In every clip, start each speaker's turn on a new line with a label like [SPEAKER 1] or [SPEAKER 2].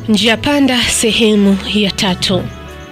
[SPEAKER 1] Njia Panda sehemu ya 3.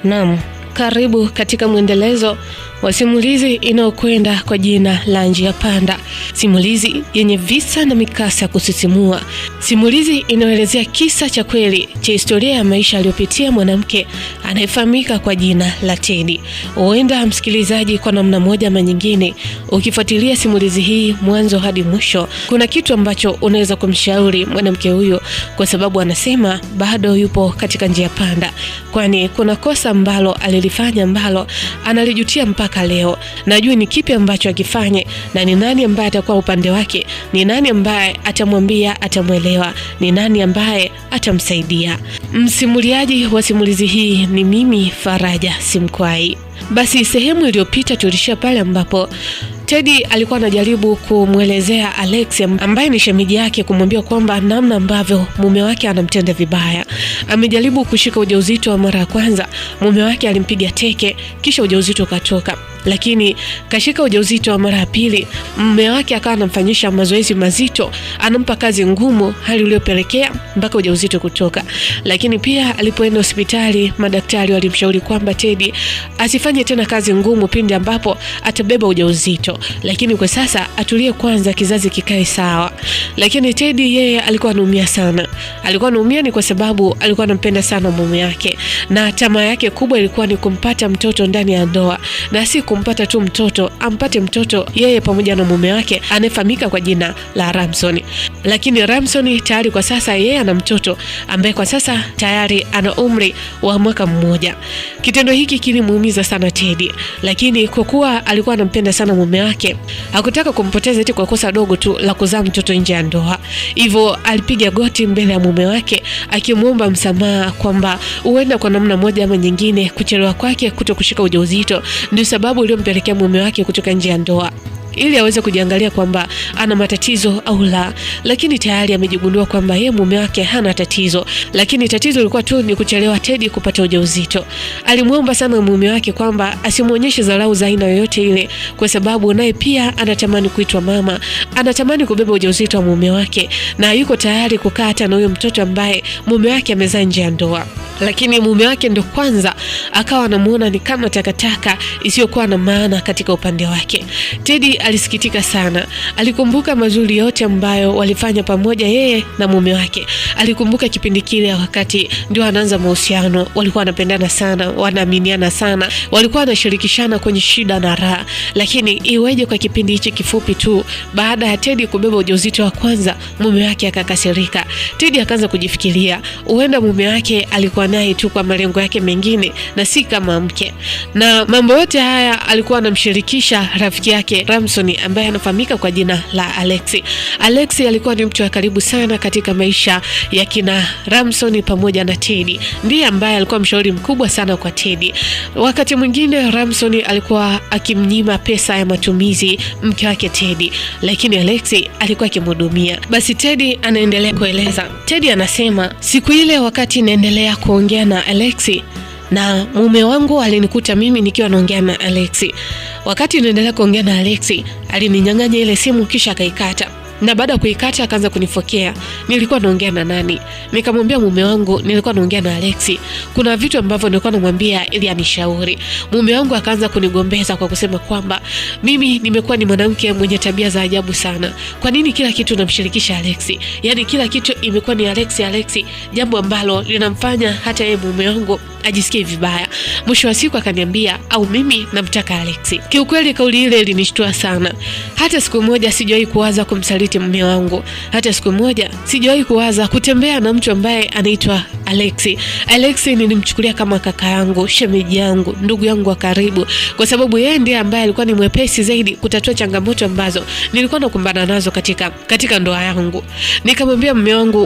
[SPEAKER 1] Naam, karibu katika mwendelezo wa simulizi inayokwenda kwa jina la Njia Panda. Simulizi yenye visa na mikasa ya kusisimua. Simulizi inaelezea kisa cha kweli cha historia ya maisha aliyopitia mwanamke anayefahamika kwa jina la Teddy. Huenda msikilizaji, kwa namna moja ama nyingine, ukifuatilia simulizi hii mwanzo hadi mwisho, kuna kitu ambacho unaweza kumshauri mwanamke huyo, kwa sababu anasema bado yupo katika njia panda, kwani kuna kosa ambalo alilifanya ambalo analijutia mpaka leo. Najua ni kipi ambacho akifanye, na ni nani ambaye atakuwa upande wake, ni nani ambaye atamwambia, atamwelewa, ni nani ambaye atamsaidia. Msimuliaji wa simulizi hii ni mimi, Faraja Simkwai. Basi sehemu iliyopita tulishia pale ambapo Teddy alikuwa anajaribu kumwelezea Alex ambaye ni shemeji yake, kumwambia kwamba namna ambavyo mume wake anamtenda vibaya. Amejaribu kushika ujauzito wa mara ya kwanza, mume wake alimpiga teke, kisha ujauzito ukatoka. Lakini kashika ujauzito wa mara ya pili, mume wake akawa anamfanyisha mazoezi mazito, anampa kazi ngumu, hali iliyopelekea mpaka ujauzito kutoka. Lakini pia alipoenda hospitali, madaktari walimshauri kwamba Teddy asifanye tena kazi ngumu pindi ambapo atabeba ujauzito, lakini kwa sasa atulie kwanza, kizazi kikae sawa. Lakini Teddy yeye alikuwa anaumia sana. Alikuwa anaumia ni kwa sababu alikuwa anampenda sana mume wake, na tamaa yake kubwa ilikuwa ni kumpata mtoto ndani ya ndoa, na si kumpata tu mtoto, ampate mtoto yeye pamoja na mume wake anayefahamika kwa jina la Ramson. Lakini Ramson tayari kwa sasa yeye ana mtoto ambaye kwa sasa tayari ana umri wa mwaka mmoja. Kitendo hiki kilimuumiza sana Teddy, lakini kwa kuwa alikuwa anampenda sana mume wake, hakutaka kumpoteza eti kwa kosa dogo tu la kuzaa mtoto nje ya ndoa. Hivyo alipiga goti mbele ya mume wake akimuomba msamaha kwamba huenda kwa namna moja ama nyingine kuchelewa kwake kutokushika ujauzito ndio sababu iliyompelekea mume wake kutoka nje ya ndoa, ili aweze kujiangalia kwamba ana matatizo au la. Lakini tayari amejigundua kwamba yeye mume wake hana tatizo, lakini tatizo lilikuwa tu ni kuchelewa Teddy kupata ujauzito. Alimuomba sana mume wake kwamba asimuonyeshe dharau za aina yoyote ile, kwa sababu naye pia anatamani kuitwa mama, anatamani kubeba ujauzito wa mume wake, na yuko tayari kukaa hata na huyo mtoto ambaye mume wake amezaa nje ya ndoa. Lakini mume wake ndo kwanza akawa anamuona ni kama takataka isiyokuwa na maana katika upande wake. Teddy alisikitika sana. Alikumbuka mazuri yote ambayo walifanya pamoja yeye na mume wake. Alikumbuka kipindi kile wakati ndio anaanza mahusiano, walikuwa wanapendana sana, wanaaminiana sana, walikuwa wanashirikishana kwenye shida na raha. Lakini iweje kwa kipindi hichi kifupi tu, baada ya Teddy kubeba ujauzito wa kwanza, mume wake akakasirika. Teddy akaanza kujifikiria, huenda mume wake alikuwa naye tu kwa malengo yake mengine na si kama mke. Na mambo yote haya alikuwa anamshirikisha rafiki yake Ramson ambaye anafahamika kwa jina la Alex. Alex alikuwa ni mtu wa karibu sana katika maisha ya kina Ramson pamoja na Teddy. Ndiye ambaye alikuwa mshauri mkubwa sana kwa Teddy. Wakati mwingine Ramson alikuwa akimnyima pesa ya matumizi mke wake Teddy, lakini Alex alikuwa akimhudumia. Basi Teddy anaendelea kueleza. Teddy anasema, siku ile wakati naendelea kuongea na Alex, na mume wangu alinikuta mimi nikiwa naongea na Alex. Wakati naendelea kuongea na Alex, alininyang'anya ile simu kisha akaikata. Na baada ya kuikata akaanza kunifokea. Nilikuwa naongea na nani? Nikamwambia mume wangu nilikuwa naongea na Alex. Kuna vitu ambavyo nilikuwa namwambia ili anishauri. Mume wangu akaanza kunigombeza kwa kusema kwamba mimi nimekuwa ni mwanamke mwenye tabia za ajabu sana. Kwa nini kila kitu namshirikisha Alex? Yaani kila kitu imekuwa ni Alex, jambo ambalo linamfanya hata yeye mume wangu ajisikie vibaya. Mwisho wa siku akaniambia au mimi namtaka Alex. Kiukweli kauli ile ilinishtua sana. Hata siku moja sijawahi kuwaza kumsaliti mume wangu. Hata siku moja sijawahi kuwaza kutembea na mtu ambaye anaitwa Alex. Alex nilimchukulia kama kaka yangu, shemeji yangu, ndugu yangu wa karibu, kwa sababu yeye ndiye ambaye alikuwa ni mwepesi zaidi kutatua changamoto ambazo nilikuwa nakumbana nazo katika ndoa yangu. Nikamwambia mume wangu,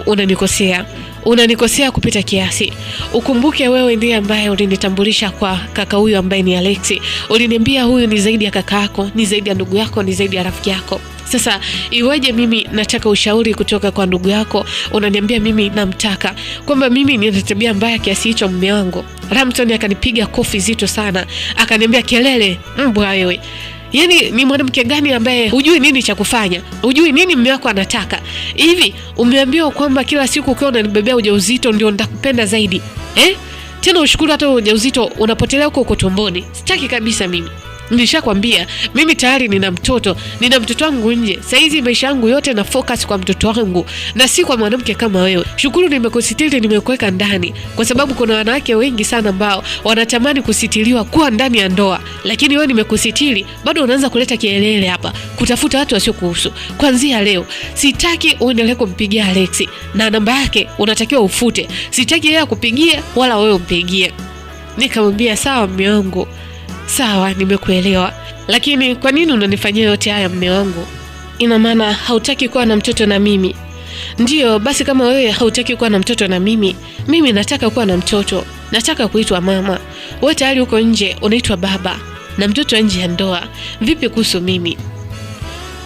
[SPEAKER 1] unanikosea kupita kiasi. Ukumbuke wewe ndiye ambaye ulinitambulisha kwa kaka huyu ambaye ni Alex. Uliniambia huyu ni zaidi ya kaka yako, ni zaidi ya ndugu yako, ni zaidi ya rafiki yako. Sasa iweje mimi nataka ushauri kutoka kwa ndugu yako, unaniambia mimi namtaka, kwamba mimi nina tabia mbaya kiasi hicho mume wangu? Ramson akanipiga kofi zito sana, akaniambia, kelele mbwa wewe. Yaani ni mwanamke gani ambaye hujui nini cha kufanya? Hujui nini mume wako anataka? Hivi umeambiwa kwamba kila siku ukiwa unanibebea ujauzito ndio nitakupenda zaidi? Tena ushukuru hata ujauzito unapotelea huko tumboni. Sitaki kabisa mimi. Nilishakwambia mimi tayari nina mtoto wangu nje. Saizi maisha yangu yote na focus kwa mtoto wangu na si kwa mwanamke kama wewe. Shukuru nimekusitiri, nimekuweka ndani, kwa sababu kuna wanawake wengi sana ambao wanatamani kusitiriwa kuwa ndani ya ndoa, lakini wewe nimekusitiri bado unaanza kuleta kielele hapa, kutafuta watu wasiokuhusu. Kuanzia leo sitaki uendelee kumpigia Alex, na namba yake unatakiwa ufute. Sitaki yeye akupigie wala wewe umpigie. Nikamwambia sawa mume wangu. Sawa, nimekuelewa. Lakini kwa nini unanifanyia yote haya mume wangu? Ina maana hautaki kuwa na mtoto na mimi? Ndiyo, basi kama wewe hautaki kuwa na mtoto na mimi nataka kuwa na mtoto. Nataka kuitwa mama. Wewe tayari uko nje unaitwa baba na mtoto nje ya ndoa. Vipi kuhusu mimi?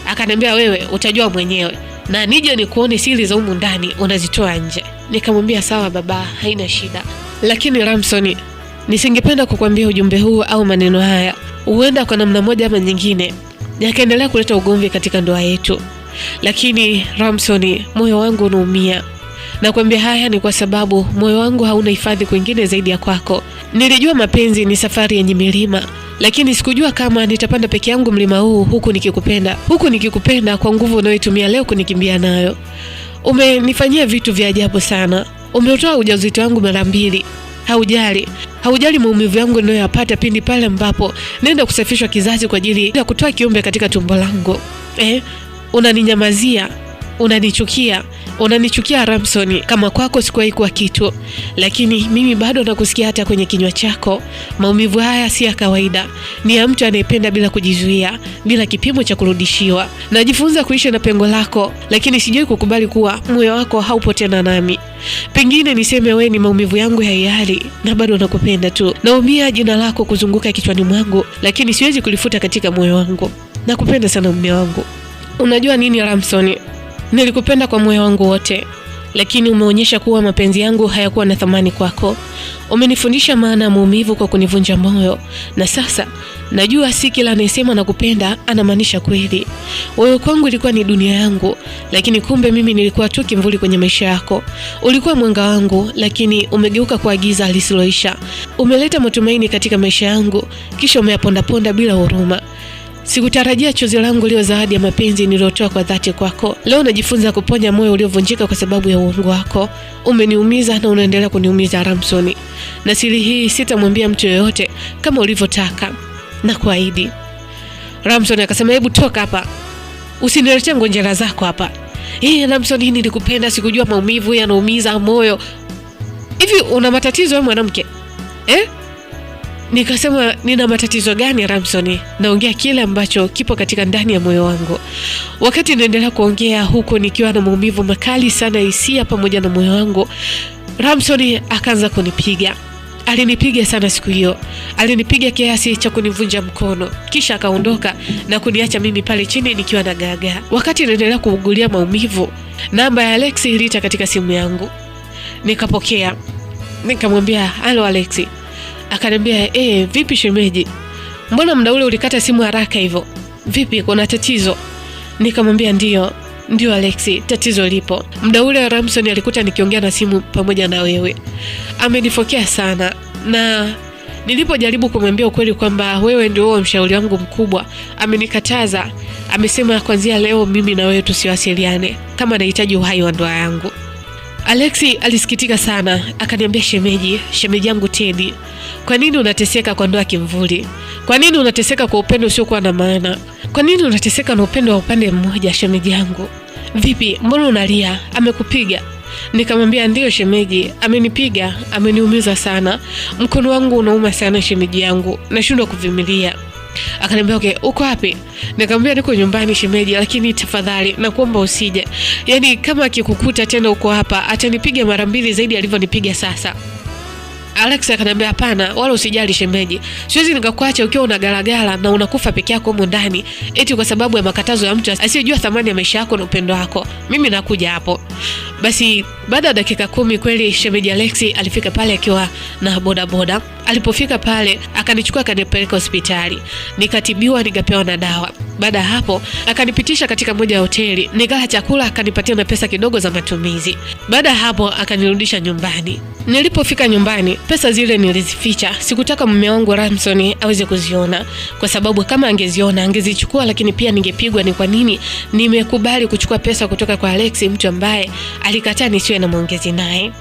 [SPEAKER 1] Akaniambia wewe utajua mwenyewe, na nije nikuone siri za humu ndani unazitoa nje. Nikamwambia sawa baba, haina shida. Lakini Ramson, nisingependa kukwambia ujumbe huu au maneno haya, huenda kwa namna moja ama nyingine yakaendelea kuleta ugomvi katika ndoa yetu. Lakini Ramson, moyo wangu unaumia. Nakwambia haya ni kwa sababu moyo wangu hauna hifadhi kwingine zaidi ya kwako. Nilijua mapenzi ni safari yenye milima, lakini sikujua kama nitapanda peke yangu mlima huu huku nikikupenda kwa nguvu unayoitumia leo kunikimbia nayo. Umenifanyia vitu vya ajabu sana. Umeutoa ujauzito wangu mara 2. Haujali maumivu yangu ninayoyapata pindi pale ambapo nenda kusafishwa kizazi kwa ajili ya kutoa kiumbe katika tumbo langu. Unaninyamazia, unanichukia Ramson, kama kwako sikuwahi kuwa kitu, lakini mimi bado nakusikia hata kwenye kinywa chako. Maumivu haya si ya kawaida, ni ya mtu anayependa bila kujizuia, bila kipimo cha kurudishiwa. Najifunza kuishi na pengo lako, lakini sijui kukubali kuwa moyo wako haupo tena nami. Pengine niseme wewe ni maumivu yangu ya hiari, na bado nakupenda tu. Naumia jina lako kuzunguka kichwani mwangu, lakini siwezi kulifuta katika moyo wangu. Nakupenda sana mume wangu. Unajua nini Ramson? Nilikupenda kwa moyo wangu wote, lakini umeonyesha kuwa mapenzi yangu hayakuwa na thamani kwako. Umenifundisha maana ya maumivu kwa kunivunja moyo, na sasa najua si kila anayesema nakupenda anamaanisha kweli. Wewe kwangu ilikuwa ni dunia yangu, lakini kumbe mimi nilikuwa tu kimvuli kwenye maisha yako. Ulikuwa mwanga wangu, lakini umegeuka kwa giza lisiloisha. Umeleta matumaini katika maisha yangu, kisha umeyaponda bila huruma. Sikutarajia chozi langu leo zawadi ya mapenzi niliyotoa kwa dhati kwako. Leo najifunza kuponya moyo uliovunjika kwa sababu ya uongo wako. Umeniumiza na unaendelea kuniumiza Ramson. Na siri hii sitamwambia mtu yeyote kama ulivyotaka, na kuahidi. Ramson akasema hebu toka hapa. Usiniletee ngonjera zako hapa. Ramson, nilikupenda, sikujua maumivu yanaumiza moyo. Hivi una matatizo wewe mwanamke? Nikasema nina matatizo gani Ramson? Naongea kile ambacho kipo katika ndani ya moyo wangu. Wakati naendelea kuongea huko nikiwa na maumivu makali sana hisia pamoja na moyo wangu, Ramson akaanza kunipiga. Alinipiga sana siku hiyo. Alinipiga kiasi cha kunivunja mkono. Kisha akaondoka na kuniacha mimi pale chini nikiwa na gaga. Wakati naendelea kuugulia maumivu, namba ya Alex iliita katika simu yangu. Nikapokea. Nikamwambia, "Halo Alex." Akaniambia, vipi shemeji? Mbona muda ule ulikata simu haraka hivyo? Vipi, kuna tatizo?" Nikamwambia ndio Alex, tatizo lipo. Muda ule Ramson alikuta nikiongea na simu pamoja na wewe. Amenifokea sana, na nilipojaribu kumwambia ukweli kwamba wewe ndio mshauri wangu mkubwa, amenikataza. Amesema kuanzia leo mimi na wewe tusiwasiliane kama nahitaji uhai wa ndoa yangu. Alex alisikitika sana, akaniambia, shemeji yangu Teddy, kwa nini unateseka kwa ndoa kimvuli? Kwa nini unateseka kwa upendo usiokuwa na maana? Kwa nini unateseka na upendo wa upande mmoja shemeji yangu? Vipi, mbona unalia? Amekupiga? Nikamwambia ndio shemeji, amenipiga, ameniumiza sana. Mkono wangu unauma sana shemeji yangu, nashindwa kuvumilia. Akaniambia, "Okay, uko wapi?" Nikamwambia niko nyumbani shemeji, lakini tafadhali nakuomba usije. Yaani kama akikukuta tena uko hapa, atanipiga mara 2 zaidi alivyonipiga sasa. Alex akaniambia, "Hapana, wala usijali shemeji. Siwezi nikakuacha ukiwa unagalagala na unakufa peke yako huko ndani eti kwa sababu ya makatazo ya mtu asiyejua thamani ya maisha yako na upendo wako. Mimi nakuja hapo." Basi baada ya dakika 10 kweli shemeji Alexi alifika pale akiwa na bodaboda. Alipofika pale akanichukua akanipeleka hospitali. Nikatibiwa, nikapewa na dawa. Baada hapo akanipitisha katika moja ya hoteli. Nikala chakula, akanipatia na pesa kidogo za matumizi. Baada hapo akanirudisha nyumbani. Nilipofika nyumbani, pesa zile nilizificha. Sikutaka mume wangu Ramson aweze kuziona, kwa sababu kama angeziona angezichukua, lakini pia ningepigwa ni kwa nini nimekubali kuchukua pesa kutoka kwa Alexi, mtu ambaye alikataa nisiwe na maongezi naye.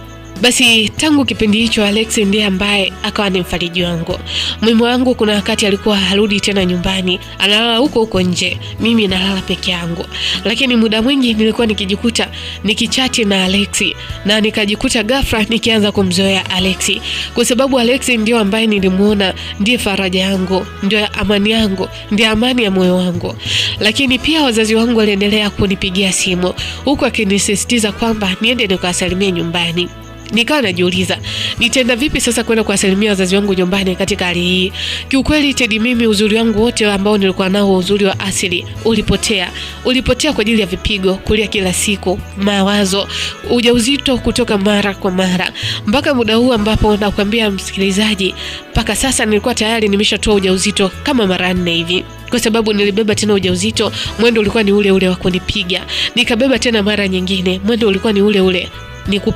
[SPEAKER 1] Basi tangu kipindi hicho Alexi ndiye ambaye akawa ni mfariji wangu. Mume wangu kuna wakati alikuwa harudi tena nyumbani, analala huko nje, mimi nalala peke yangu. Lakini muda mwingi nilikuwa nikijikuta nikichati na Alexi, na nikajikuta ghafla nikianza kumzoea Alexi, kwa sababu Alexi ndio ambaye nilimuona ndiye faraja yangu, ndio amani yangu, ndio amani ya moyo wangu. Lakini pia wazazi wangu waliendelea kunipigia simu huko akinisisitiza kwamba niende nikawasalimie nyumbani. Nikawa najiuliza nitaenda vipi sasa kwenda kuwasalimia wazazi wangu nyumbani katika hali hii. Kiukweli Teddy, mimi uzuri wangu wote ambao nilikuwa nao, uzuri wa asili, ulipotea kwa ajili ya vipigo, kulia kila siku, mawazo, ujauzito kutoka mara kwa mara. Mpaka muda huu ambapo nakwambia msikilizaji, mpaka sasa nilikuwa tayari nimeshatoa ujauzito kama mara 4 hivi. Kwa sababu nilibeba tena ujauzito, mwendo ulikuwa ni ule wa kunipiga. Nikabeba tena mara nyingine, mwendo ulikuwa ni ule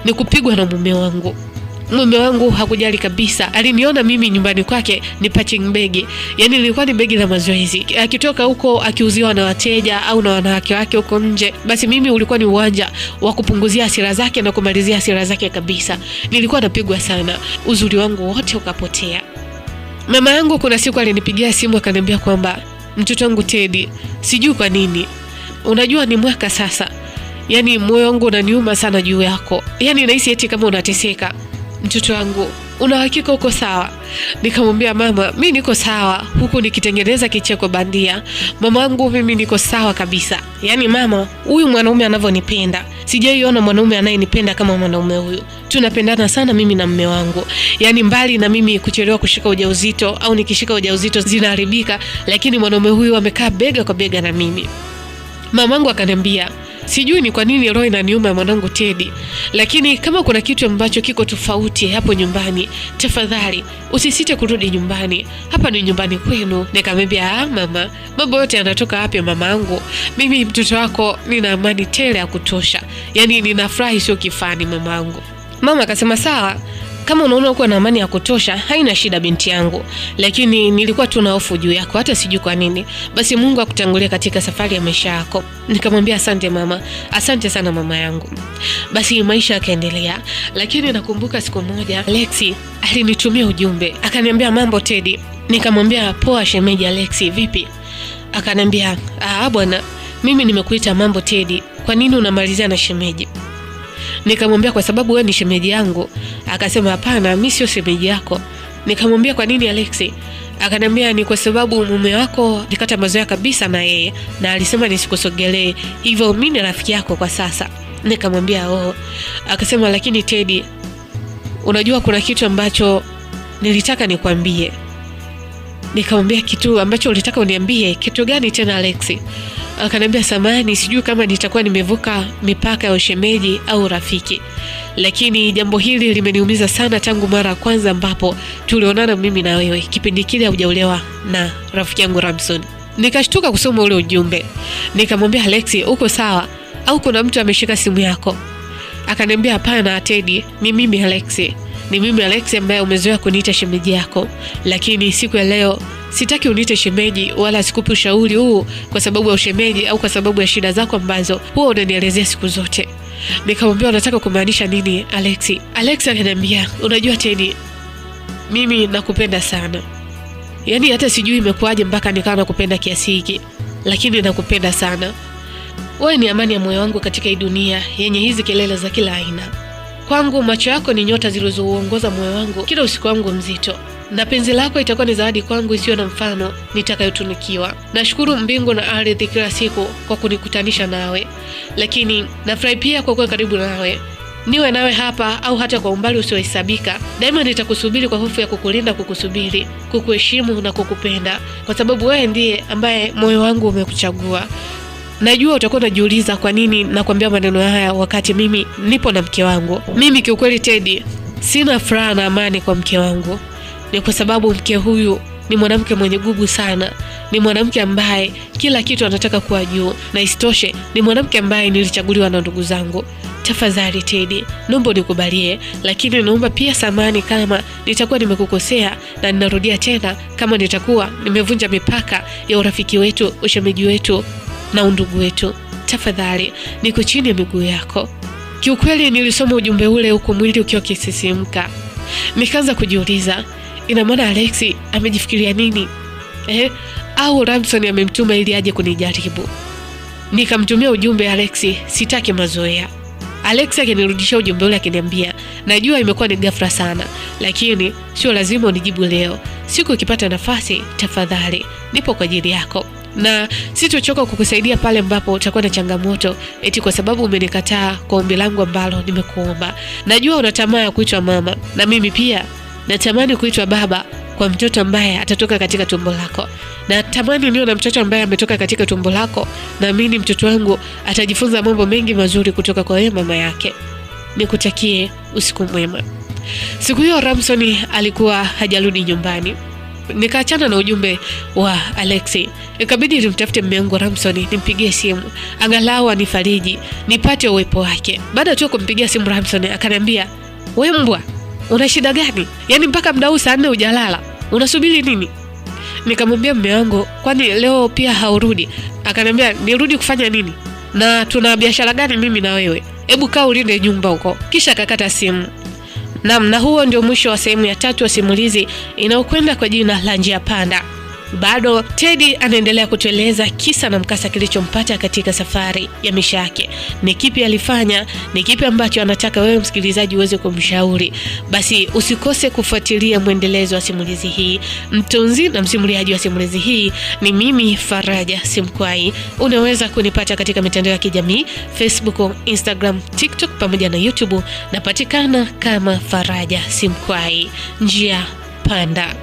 [SPEAKER 1] ni kupigwa na mume wangu. Mume wangu hakujali kabisa. Aliniona mimi nyumbani kwake ni punching bag. Yaani nilikuwa ni begi la mazoezi. Akitoka huko akiuziwa na wateja au na wanawake wake huko nje, basi mimi ulikuwa ni uwanja wa kupunguzia hasira zake na kumalizia hasira zake kabisa. Nilikuwa napigwa sana. Uzuri wangu wote ukapotea. Mama yangu kuna siku alinipigia simu akaniambia kwamba mtoto wangu Teddy, sijui kwa nini, unajua ni mwaka sasa, yaani moyo wangu unaniuma sana juu yako. Yaani nahisi eti kama unateseka. Mtoto wangu, una hakika uko sawa? Nikamwambia mama, mimi niko sawa, huku nikitengeneza kicheko bandia. Mama wangu, mimi niko sawa kabisa. Yaani mama, huyu mwanaume anavyonipenda, sijaiona mwanaume anayenipenda kama mwanaume huyu. Tunapendana sana mimi na mume wangu. Yaani mbali na mimi kuchelewa kushika ujauzito au nikishika ujauzito zinaharibika, lakini mwanaume huyu amekaa bega kwa bega na mimi. Mamangu akaniambia, sijui ni kwa nini roho inaniuma mwanangu Teddy, lakini kama kuna kitu ambacho kiko tofauti hapo nyumbani, tafadhali usisite kurudi nyumbani. Hapa ni nyumbani kwenu. Nikamwambia, mama, mambo yote yanatoka wapi mamangu? Mimi mtoto wako nina amani tele ya kutosha. Yaani ninafurahi sio kifani mamangu. Mama akasema sawa, kama unaona uko na amani ya kutosha, haina shida binti yangu. Lakini nilikuwa tu na hofu juu yako, hata sijui kwa nini. Basi Mungu akutangulie katika safari ya maisha yako. Nikamwambia asante mama. Asante sana mama yangu. Basi maisha yakaendelea. Lakini nakumbuka siku moja Alexi alinitumia ujumbe. Akaniambia, mambo Teddy. Nikamwambia poa shemeji Alexi, vipi? Akaniambia, bwana, mimi nimekuita mambo Teddy. Kwa nini unamalizia na shemeji? Nikamwambia kwa sababu wewe ni shemeji yangu. Akasema hapana, mimi sio shemeji yako. Nikamwambia kwa nini Alexi? Akaniambia ni kwa sababu mume wako nikata mazoea kabisa na yeye, na alisema nisikusogelee. Hivyo mimi ni rafiki yako kwa sasa. Nikamwambia Akasema lakini Teddy, unajua kuna kitu ambacho nilitaka nikwambie. Nikamwambia kitu ambacho ulitaka uniambie? Kitu gani tena Alexi? Akaniambia samahani, sijui kama nitakuwa nimevuka mipaka ya ushemeji au rafiki, lakini jambo hili limeniumiza sana tangu mara ya kwanza ambapo tulionana mimi na wewe, kipindi kile hujaolewa na rafiki yangu Ramson. Nikashtuka kusoma ule ujumbe. Nikamwambia Alexi, uko sawa au kuna mtu ameshika simu yako? Akaniambia hapana Teddy, ni mimi Alexi. Ni mimi Alexi ambaye umezoea kuniita shemeji yako, lakini siku ya leo sitaki uniite shemeji wala sikupi ushauri huu kwa sababu ya ushemeji au kwa sababu ya shida zako ambazo huwa unanielezea siku zote. Nikamwambia unataka kumaanisha nini Alexi? Alexi akaniambia, unajua Teddy, mimi nakupenda sana. Yaani hata sijui imekuaje mpaka nikawa nakupenda kiasi hiki, lakini nakupenda sana. Wewe ni amani ya moyo wangu katika hii dunia yenye hizi kelele za kila aina. Kwangu macho yako ni nyota zilizouongoza moyo wangu kila usiku wangu mzito, na penzi lako itakuwa ni zawadi kwangu isiyo na mfano nitakayotunikiwa. Nashukuru mbingu na ardhi kila siku kwa kunikutanisha nawe, lakini nafurahi pia kwa kuwa karibu nawe. Niwe nawe hapa au hata kwa umbali usiohesabika, daima nitakusubiri kwa hofu ya kukulinda, kukusubiri, kukuheshimu na kukupenda, kwa sababu wewe ndiye ambaye moyo wangu umekuchagua. Najua utakuwa unajiuliza kwa nini nakwambia maneno haya wakati mimi nipo na mke wangu. Mimi kiukweli Teddy, sina furaha na amani kwa mke wangu. Ni kwa sababu mke huyu ni mwanamke mwenye gugu sana. Ni mwanamke ambaye kila kitu anataka kuwa juu, na isitoshe ni mwanamke ambaye nilichaguliwa na ndugu zangu. Tafadhali Teddy, naomba nikubalie, lakini naomba pia samahani kama nitakuwa nimekukosea, na ninarudia tena kama nitakuwa nimevunja mipaka ya urafiki wetu, ushemeji wetu na undugu wetu. Tafadhali, niko chini ya miguu yako. Kiukweli nilisoma ujumbe ule huko mwili ukiwa kisisimka. Nikaanza kujiuliza, ina maana Alexi amejifikiria nini? Au Ramson amemtuma ili aje kunijaribu? Nikamtumia ujumbe Alexi, sitaki mazoea. Alexi akinirudishia ujumbe ule akiniambia, najua imekuwa ni ghafla sana, lakini sio lazima unijibu leo. Siku ukipata nafasi, tafadhali, nipo kwa ajili yako. Na sitochoka kukusaidia pale ambapo utakuwa na changamoto eti kwa sababu umenikataa kwa ombi langu ambalo nimekuomba. Najua una tamaa ya kuitwa mama, na mimi pia natamani kuitwa baba kwa mtoto ambaye atatoka katika tumbo lako. Na tamani niwe na mtoto ambaye ametoka katika tumbo lako, na mimi mtoto wangu atajifunza mambo mengi mazuri kutoka kwa wewe mama yake. Nikutakie usiku mwema. Siku hiyo Ramson alikuwa hajarudi nyumbani. Nikaachana na ujumbe wa Alexi. Ikabidi nimtafute mume wangu Ramson, nimpigie simu angalau anifariji, nipate uwepo wake. Baada tu kumpigia simu Ramson akaniambia, "Wewe mbwa, una shida gani? Yaani mpaka muda huu saa 4 hujalala. Unasubiri nini?" Nikamwambia mume wangu, "Kwani leo pia haurudi?" Akaniambia, "Nirudi kufanya nini? Na tuna biashara gani mimi na wewe? Hebu kaa ulinde nyumba huko." Kisha akakata simu. Na huo ndio mwisho wa sehemu ya 3 ya simulizi inayokwenda kwa jina la Njia Panda. Bado Teddy anaendelea kutueleza kisa na mkasa kilichompata katika safari ya maisha yake. Ni kipi alifanya, ni kipi ambacho anataka wewe msikilizaji uweze kumshauri. Basi usikose kufuatilia mwendelezo wa simulizi hii. Mtunzi na msimuliaji wa simulizi hii ni mimi Faraja Simkwai. Unaweza kunipata katika mitandao ya kijamii Facebook, Instagram, TikTok pamoja na YouTube. Napatikana kama Faraja Simkwai. Njia Panda.